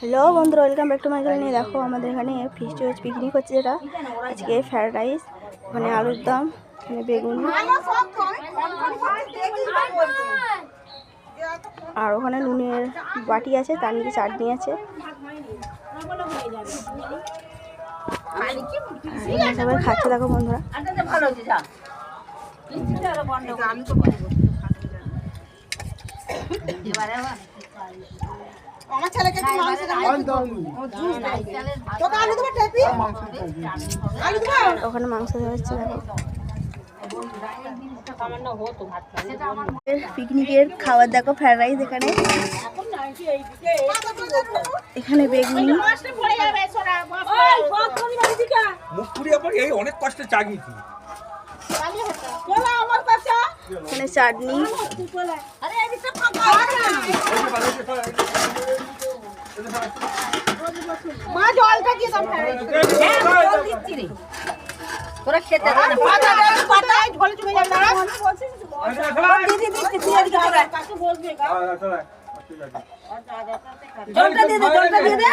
Hello বন্ধুরা, welcome back to my channel. নিয়ে দেখো আমাদের এখানে ফিস্ট হচ্ছে, পিকনিক হচ্ছে। যেটা আজকে ফ্রাইড রাইস, ওখানে আলুর দম, এখানে বেগুন, আর ওখানে নুনের বাটি আছে, তার নিচে চাটনি আছে। সবাই খাচ্ছে দেখো বন্ধুরা। ওখানে মাংস হচ্ছে দেখো। পিকনিকের খাবার দেখো, ফ্রাইড রাইস, এখানে বেগুনি, অনেক কষ্টে চাগিয়েছি, এখানে চাটনি, তোরা খেতে জলটা দিয়ে দে।